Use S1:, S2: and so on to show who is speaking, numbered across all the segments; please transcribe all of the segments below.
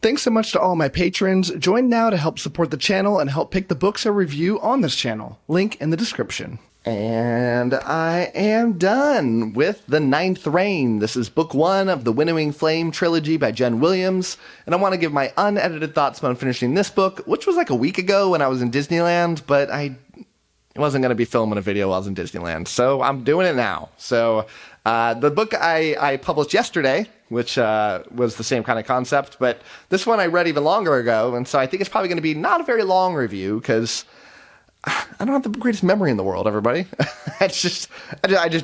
S1: Thanks so much to all my patrons. Join now to help support the channel and help pick the books I review on this channel. Link in the description. And I am done with The Ninth Reign. This is book 1 of the Winnowing Flame trilogy by Jen Williams. And I want to give my unedited thoughts on finishing this book, which was like a week ago when I was in Disneyland, but I wasn't going to be filming a video while I was in Disneyland. So I'm doing it now. So the book I published yesterday, which was the same kind of concept, but this one I read even longer ago, and so I think it's probably going to be not a very long review, because I don't have the greatest memory in the world, everybody. I just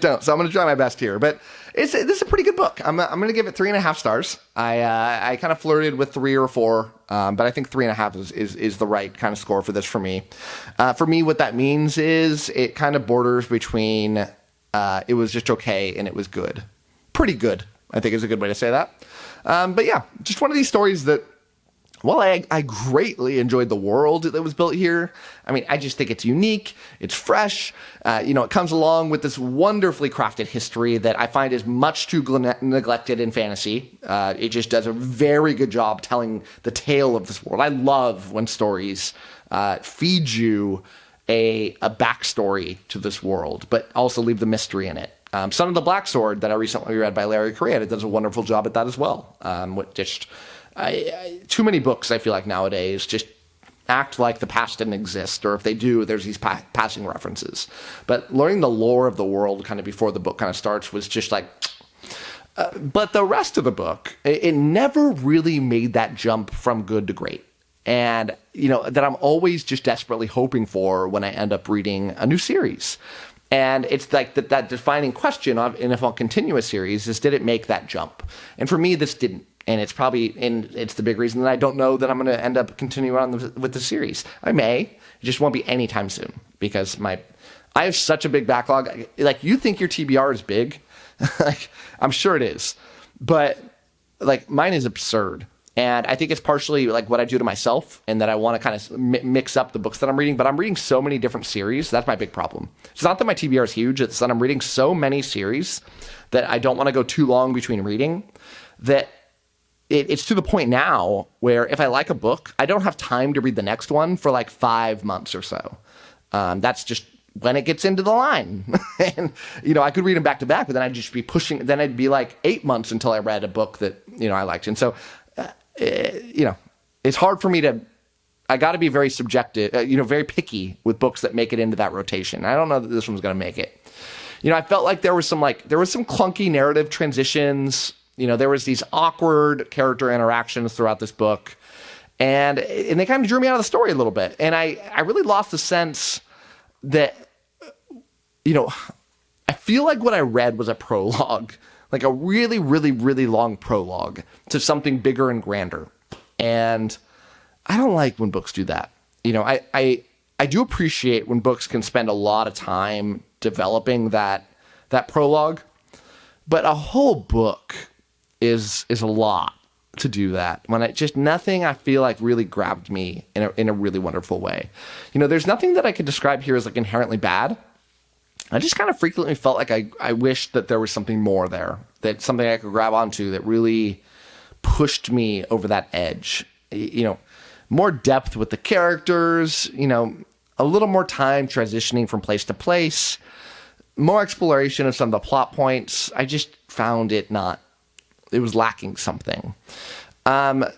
S1: don't, so I'm going to try my best here, but this is a pretty good book. I'm going to give it 3.5 stars. I kind of flirted with 3 or 4, but I think 3.5 is the right kind of score for this for me. For me, what that means is it kind of borders between it was just okay and it was good. Pretty good, I think is a good way to say that. But yeah, just one of these stories that, well, I greatly enjoyed the world that was built here. I mean, I just think it's unique, it's fresh, it comes along with this wonderfully crafted history that I find is much too neglected in fantasy. It just does a very good job telling the tale of this world. I love when stories feed you a backstory to this world, but also leave the mystery in it. Son of the Black Sword that I recently read by Larry Correia does a wonderful job at that as well. Too many books, I feel like nowadays, just act like the past didn't exist, or if they do, there's these passing references. But learning the lore of the world kind of before the book kind of starts was just like... but the rest of the book, it never really made that jump from good to great. And, that I'm always just desperately hoping for when I end up reading a new series. And it's like that defining question of, and if I'll continue a series, is did it make that jump? And for me, this didn't. And it's the big reason that I don't know that I'm going to end up continuing on with the series. I may, it just won't be anytime soon, because I have such a big backlog. Like, you think your TBR is big? Like, I'm sure it is. But, like, mine is absurd. And I think it's partially like what I do to myself, and that I want to kind of mix up the books that I'm reading. But I'm reading so many different series. That's my big problem. It's not that my TBR is huge. It's that I'm reading so many series that I don't want to go too long between reading, that it's to the point now where if I like a book, I don't have time to read the next one for like 5 months or so. That's just when it gets into the line. And, I could read them back to back, but then I'd just be pushing. Then it'd be like 8 months until I read a book that, I liked. And so... it's hard for me I got to be very subjective, very picky with books that make it into that rotation. I don't know that this one's going to make it. I felt like there was some clunky narrative transitions. There was these awkward character interactions throughout this book, and they kind of drew me out of the story a little bit. And I really lost the sense that, I feel like what I read was a prologue. Like a really, really, really long prologue to something bigger and grander. And I don't like when books do that. I do appreciate when books can spend a lot of time developing that prologue, but a whole book is a lot to do that. When nothing I feel like really grabbed me in a really wonderful way. There's nothing that I could describe here as like inherently bad. I just kind of frequently felt like I wished that there was something more there, that something I could grab onto that really pushed me over that edge. More depth with the characters, a little more time transitioning from place to place, more exploration of some of the plot points. I just found it was lacking something. The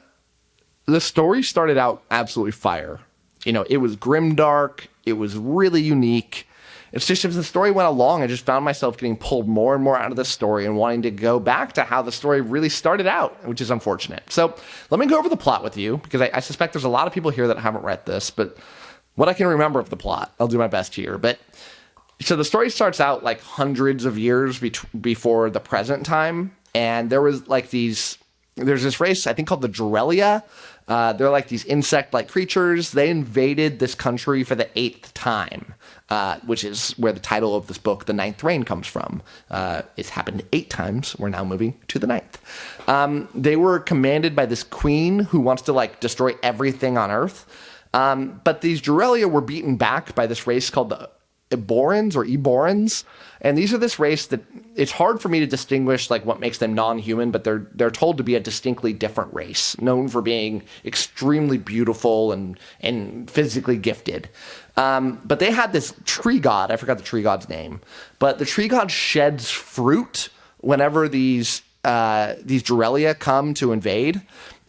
S1: story started out absolutely fire. It was grimdark. It was really unique. It's just as the story went along, I just found myself getting pulled more and more out of the story and wanting to go back to how the story really started out, which is unfortunate. So let me go over the plot with you, because I suspect there's a lot of people here that haven't read this, but what I can remember of the plot, I'll do my best here. So the story starts out like hundreds of years before the present time, and there was like there's this race, I think called the 𝗲𝗟𝐿𝐴. They're like these insect-like creatures. They invaded this country for the 8th time, which is where the title of this book, The Ninth Reign, comes from. It's happened 8 times. We're now moving to the 9th. They were commanded by this queen who wants to destroy everything on Earth. But these 𝗲𝗟𝐿𝐴 were beaten back by this race called the 𝐿borans or 𝐿borans. And these are this race that it's hard for me to distinguish like what makes them non-human, but they're told to be a distinctly different race, known for being extremely beautiful and physically gifted. But they had this tree god. I forgot the tree god's name, but the tree god sheds fruit whenever these �11 come to invade,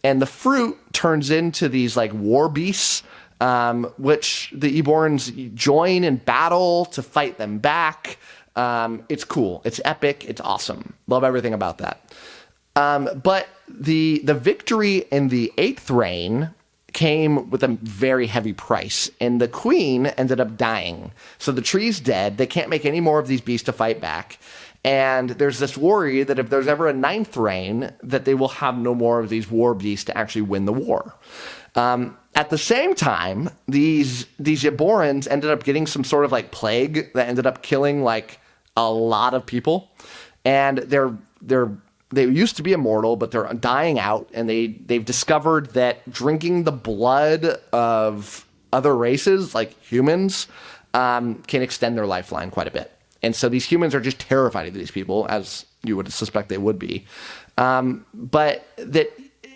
S1: and the fruit turns into these like war beasts, which the 𝐿borans join in battle to fight them back. It's cool. It's epic. It's awesome. Love everything about that. But the victory in the 8th reign came with a very heavy price, and the queen ended up dying. So the tree's dead. They can't make any more of these beasts to fight back. And there's this worry that if there's ever a 9th reign, that they will have no more of these war beasts to actually win the war. At the same time, these 𝐿borans ended up getting some sort of like plague that ended up killing like a lot of people, and they used to be immortal, but they're dying out, and they've discovered that drinking the blood of other races like humans can extend their lifeline quite a bit. And so these humans are just terrified of these people, as you would suspect they would be. But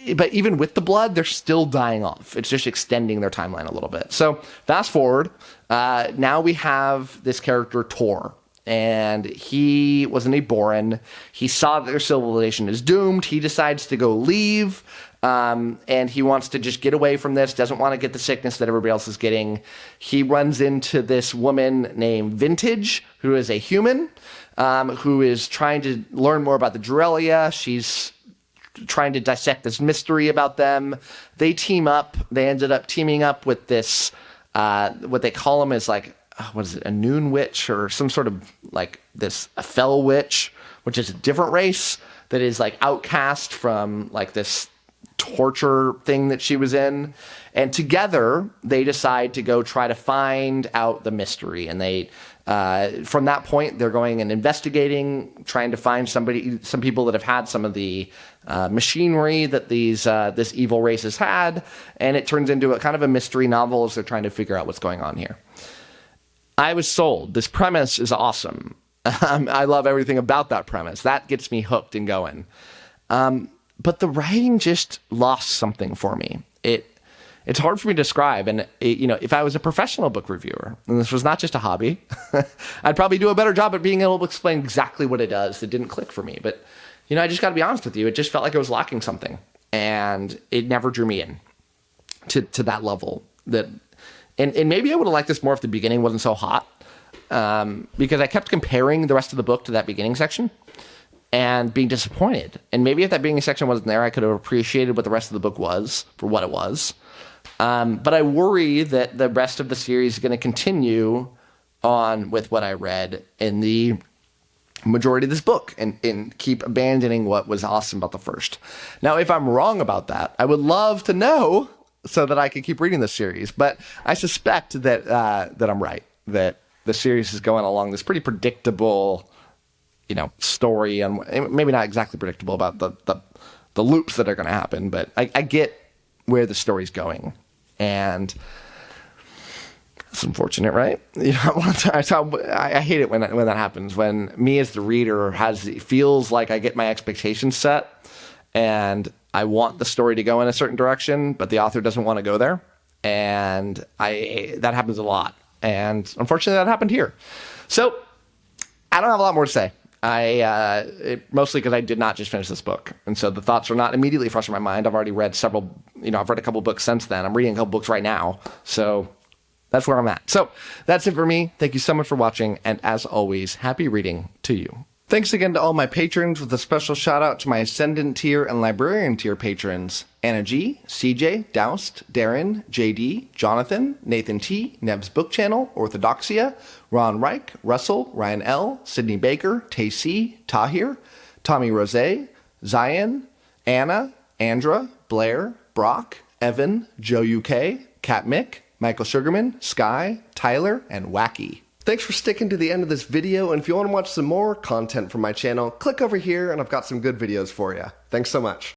S1: even with the blood, they're still dying off. It's just extending their timeline a little bit. So fast forward, now we have this character, Tor, and he was an 𝐿boran. He saw that their civilization is doomed. He decides to go leave, and he wants to just get away from this, doesn't want to get the sickness that everybody else is getting. He runs into this woman named 𝗏𝑁tage, who is a human, who is trying to learn more about the �11. She's trying to dissect this mystery about them. They team up. They ended up teaming up with this, what they call them is like, what is it, a noon witch or some sort of like this a fell witch, which is a different race that is like outcast from like this torture thing that she was in. And together they decide to go try to find out the mystery. And they, from that point, they're going and investigating, trying to find some people that have had some of the machinery that this evil race has had. And it turns into a kind of a mystery novel as they're trying to figure out what's going on here. I was sold. This premise is awesome. I love everything about that premise. That gets me hooked and going. But the writing just lost something for me. It's hard for me to describe. And if I was a professional book reviewer, and this was not just a hobby, I'd probably do a better job at being able to explain exactly what it does that didn't click for me. But, I just got to be honest with you. It just felt like I was lacking something. And it never drew me in to that level. And maybe I would have liked this more if the beginning wasn't so hot, because I kept comparing the rest of the book to that beginning section and being disappointed. And maybe if that beginning section wasn't there, I could have appreciated what the rest of the book was for what it was. But I worry that the rest of the series is going to continue on with what I read in the majority of this book and keep abandoning what was awesome about the first. Now, if I'm wrong about that, I would love to know so that I can keep reading this series. But I suspect that I'm right, that the series is going along this pretty predictable, story, and maybe not exactly predictable about the loops that are going to happen, but I get where the story's going. And it's unfortunate, right? I hate it when that happens, when me as the reader feels like I get my expectations set, and I want the story to go in a certain direction, but the author doesn't want to go there. And that happens a lot. And unfortunately, that happened here. So I don't have a lot more to say. Mostly because I did not just finish this book. And so the thoughts are not immediately fresh in my mind. I've already read several, I've read a couple books since then. I'm reading a couple books right now. So that's where I'm at. So that's it for me. Thank you so much for watching. And as always, happy reading to you. Thanks again to all my patrons, with a special shout out to my Ascendant tier and Librarian tier patrons: Anna G, CJ, Doust, Darren, JD, Jonathan, Nathan T, Neb's Book Channel, 𝗏𝗏𝗏, Ron Reich, Russell, Ryan L, Sydney Baker, Tay C, Tahir, Tommy Rose, Zion, Anna, Andra, Blair, Brock, Evan, Joe UK, Kat Mick, Michael Sugarman, Sky, Tyler, and Wacky. Thanks for sticking to the end of this video, and if you want to watch some more content from my channel, click over here and I've got some good videos for you. Thanks so much.